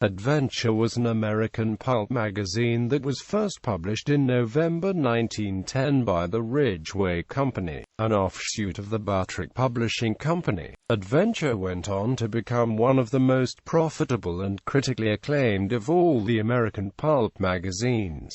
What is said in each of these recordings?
Adventure was an American pulp magazine that was first published in November 1910 by the Ridgway Company, an offshoot of the Butterick Publishing Company. Adventure went on to become one of the most profitable and critically acclaimed of all the American pulp magazines.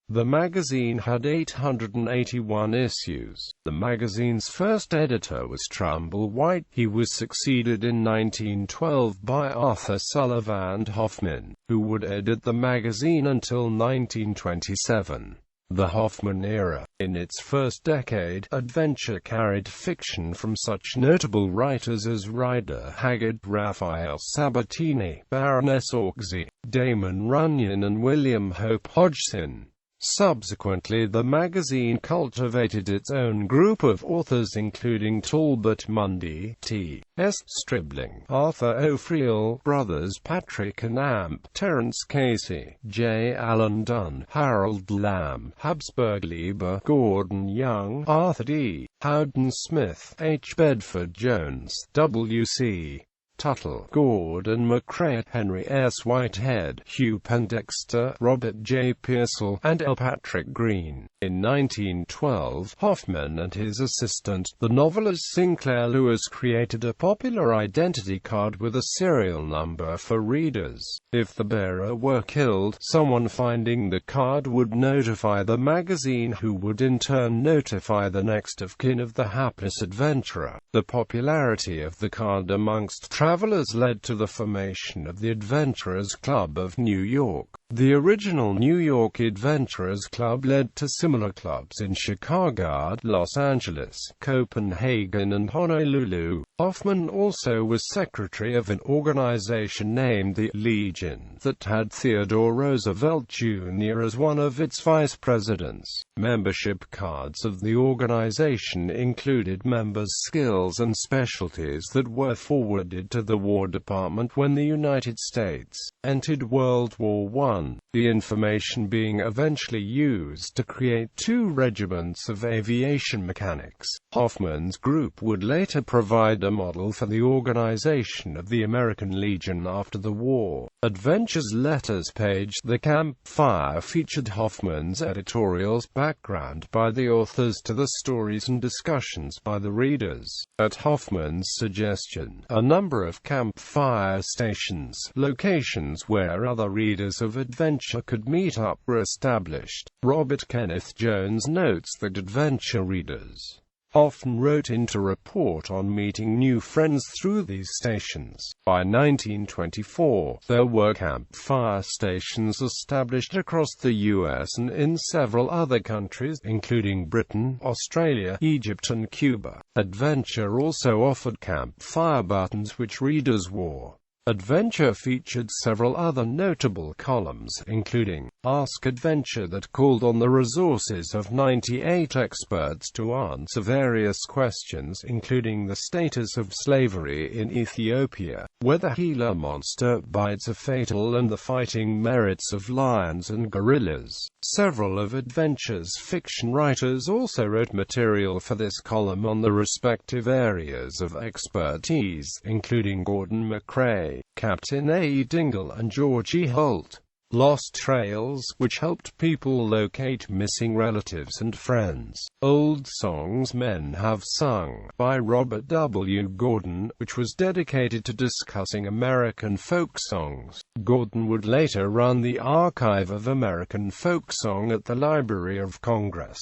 The magazine had 881 issues. The magazine's first editor was Trumbull White. He was succeeded in 1912 by Arthur Sullivant Hoffman, who would edit the magazine until 1927. The Hoffman era. In its first decade, Adventure carried fiction from such notable writers as Rider Haggard, Raphael Sabatini, Baroness Orczy, Damon Runyon and William Hope Hodgson. Subsequently, the magazine cultivated its own group of authors including Talbot Mundy, T.S. Stribling, Arthur O'Friel, brothers Patrick and Amp, Terence Casey, J. Allen Dunn, Harold Lamb, Habsburg Lieber, Gordon Young, Arthur D. Howden Smith, H. Bedford Jones, W.C. Tuttle, Gordon McCrae, Henry S. Whitehead, Hugh Pendexter, Robert J. Pearsall, and L. Patrick Green. In 1912, Hoffman and his assistant, the novelist Sinclair Lewis, created a popular identity card with a serial number for readers. If the bearer were killed, someone finding the card would notify the magazine, who would in turn notify the next of kin of the hapless adventurer. The popularity of the card amongst travelers led to the formation of the Adventurers Club of New York. The original New York Adventurers Club led to similar clubs in Chicago, Los Angeles, Copenhagen and Honolulu. Hoffman also was secretary of an organization named the Legion that had Theodore Roosevelt Jr. as one of its vice presidents. Membership cards of the organization included members' skills and specialties that were forwarded to the War Department when the United States entered World War I. The information being eventually used to create 2 regiments of aviation mechanics. Hoffman's group would later provide a model for the organization of the American Legion after the war. Adventure's letters page, The Campfire, featured Hoffman's editorials, background by the authors to the stories and discussions by the readers. At Hoffman's suggestion, a number of campfire stations, locations where other readers of Adventure could meet up, were established. Robert Kenneth Jones notes that Adventure readers often wrote in to report on meeting new friends through these stations. By 1924, there were campfire stations established across the U.S. and in several other countries, including Britain, Australia, Egypt and Cuba. Adventure also offered campfire buttons which readers wore. Adventure featured several other notable columns, including Ask Adventure, that called on the resources of 98 experts to answer various questions, including the status of slavery in Ethiopia, whether Gila monster bites are fatal, and the fighting merits of lions and gorillas. Several of Adventure's fiction writers also wrote material for this column on the respective areas of expertise, including Gordon McCrae, Captain A. Dingle and George E. Holt. Lost Trails, which helped people locate missing relatives and friends. Old Songs Men Have Sung, by Robert W. Gordon, which was dedicated to discussing American folk songs. Gordon would later run the Archive of American Folk Song at the Library of Congress.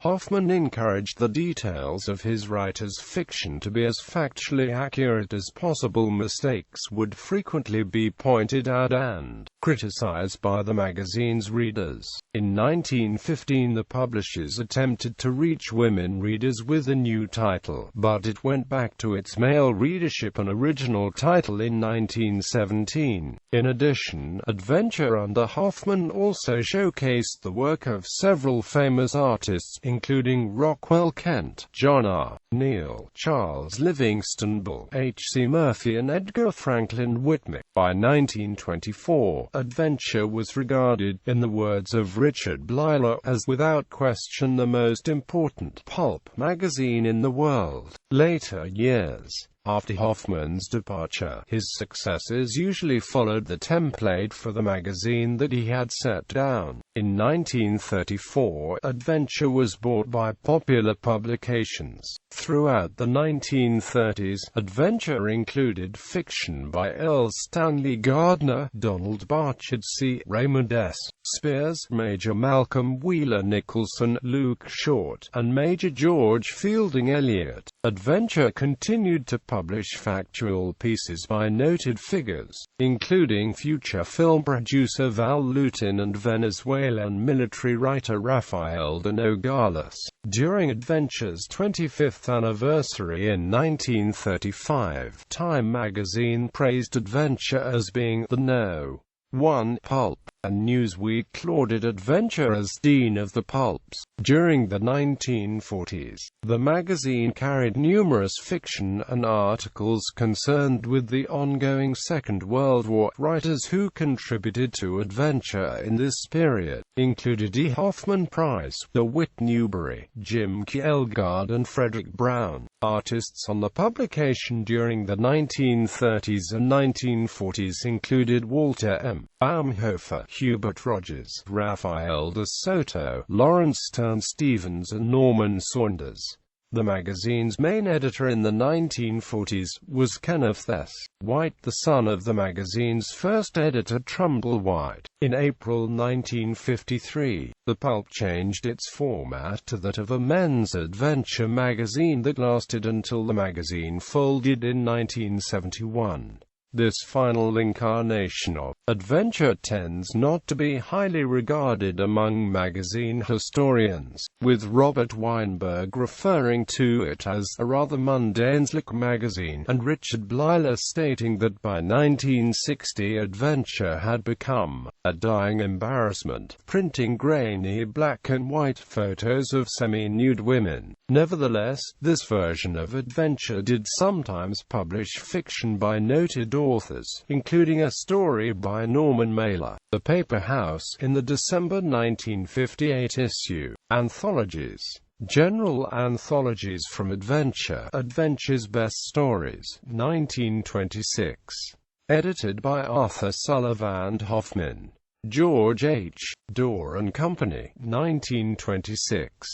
Hoffman encouraged the details of his writers' fiction to be as factually accurate as possible. Mistakes would frequently be pointed out and criticized by the magazine's readers. In 1915, the publishers attempted to reach women readers with a new title, but it went back to its male readership and original title in 1917. In addition, Adventure under Hoffman also showcased the work of several famous artists, including Rockwell Kent, John R. Neal, Charles Livingston Ball, H.C. Murphy and Edgar Franklin Whitney. By 1924, Adventure was regarded, in the words of Richard Bleiler, as without question the most important pulp magazine in the world. Later years After Hoffman's departure, his successors usually followed the template for the magazine that he had set down. In 1934, Adventure was bought by Popular Publications. Throughout the 1930s, Adventure included fiction by L. Stanley Gardner, Donald Barchard, C. Raymond S. Spears, Major Malcolm Wheeler Nicholson, Luke Short, and Major George Fielding Eliot. Adventure continued to publish factual pieces by noted figures, including future film producer Val Lewton and Venezuelan military writer Rafael de Nogales. During Adventure's 25th anniversary in 1935, Time magazine praised Adventure as being the No. 1 pulp, and Newsweek lauded Adventure as Dean of the Pulps. During the 1940s, the magazine carried numerous fiction and articles concerned with the ongoing Second World War. Writers who contributed to Adventure in this period included E. Hoffman Price, DeWitt Newbury, Jim Kjelgaard, and Frederick Brown. Artists on the publication during the 1930s and 1940s included Walter M. Baumhofer, Hubert Rogers, Raphael de Soto, Lawrence Stern Stevens, and Norman Saunders. The magazine's main editor in the 1940s was Kenneth S. White, the son of the magazine's first editor Trumbull White. In April 1953, the pulp changed its format to that of a men's adventure magazine that lasted until the magazine folded in 1971. This final incarnation of Adventure tends not to be highly regarded among magazine historians, with Robert Weinberg referring to it as a rather mundane slick magazine, and Richard Blyler stating that by 1960 Adventure had become a dying embarrassment, printing grainy black and white photos of semi-nude women. Nevertheless, this version of Adventure did sometimes publish fiction by noted authors, including a story by Norman Mailer, The Paper House, in the December 1958 issue. Anthologies. General anthologies from Adventure. Adventure's Best Stories, 1926. Edited by Arthur Sullivant Hoffman. George H. Dorr and Company, 1926.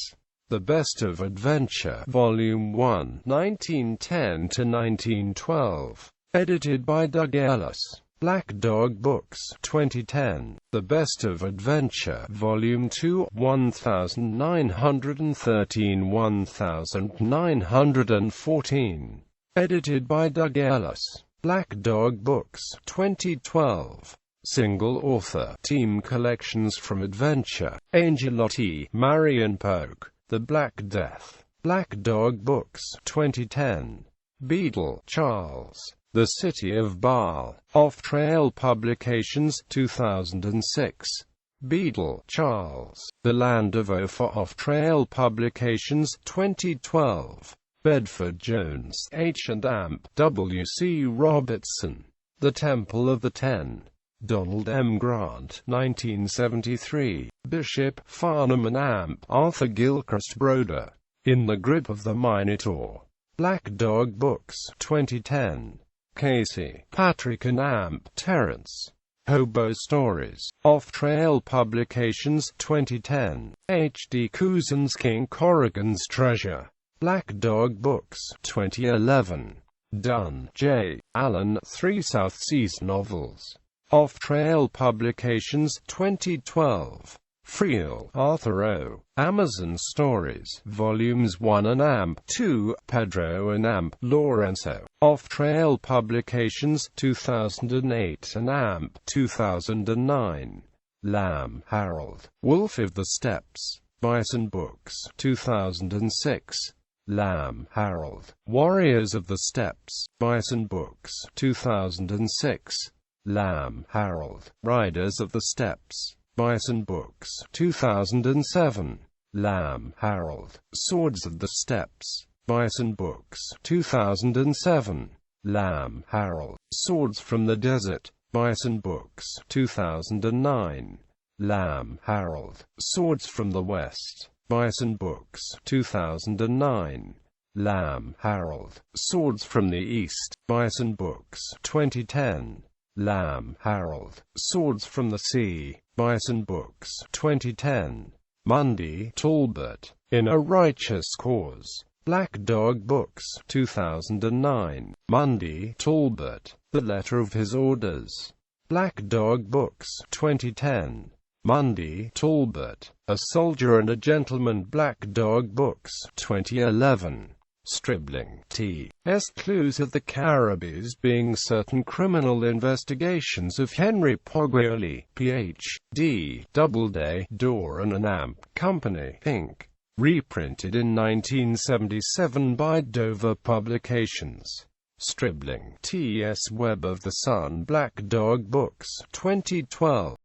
The Best of Adventure, Volume 1, 1910–1912. Edited by Doug Ellis. Black Dog Books, 2010. The Best of Adventure, Volume 2, 1913–1914. Edited by Doug Ellis. Black Dog Books, 2012. Single Author, Team Collections from Adventure, Angelotti, Marion Polk, The Black Death. Black Dog Books, 2010. Beadle, Charles. The City of Baal. Off Trail Publications, 2006. Beadle, Charles. The Land of Ophir. Off Trail Publications, 2012. Bedford Jones, H. and Amp. W. C. Robertson. The Temple of the Ten. Donald M. Grant, 1973. Bishop, Farnham and Amp. Arthur Gilchrist Broder. In the Grip of the Minotaur. Black Dog Books, 2010. Casey, Patrick and Amp. Terrence. Hobo Stories. Off Trail Publications, 2010. H. D. Cousins, King Corrigan's Treasure. Black Dog Books, 2011. Dunn, J. Allen, 3 South Seas Novels. Off Trail Publications, 2012. Friel, Arthur O. Amazon Stories, Volumes 1 and Amp. 2, Pedro and Amp. Lorenzo. Off Trail Publications, 2008 and Amp. 2009. Lamb, Harold. Wolf of the Steppes. Bison Books, 2006. Lamb, Harold. Warriors of the Steppes. Bison Books, 2006. Lamb, Harold. Riders of the Steppes. Bison Books, 2007. Lamb, Harold. Swords of the Steppes. Bison Books, 2007. Lamb, Harold. Swords from the Desert. Bison Books, 2009. Lamb, Harold. Swords from the West. Bison Books, 2009. Lamb, Harold. Swords from the East. Bison Books. 2010. Lamb, Harold. Swords from the Sea. Bison Books. 2010. Mundy, Talbot. In a Righteous Cause. Black Dog Books. 2009. Mundy, Talbot. The Letter of His Orders. Black Dog Books. 2010. Mundy, Talbot. A Soldier and a Gentleman. Black Dog Books. 2011. Stribling, T.S. Clues of the Caribbees being certain criminal investigations of Henry Poguoli, Ph.D., Doubleday, Doran and Amp Company, Inc. Reprinted in 1977 by Dover Publications. Stribling, T.S. Web of the Sun. Black Dog Books. 2012.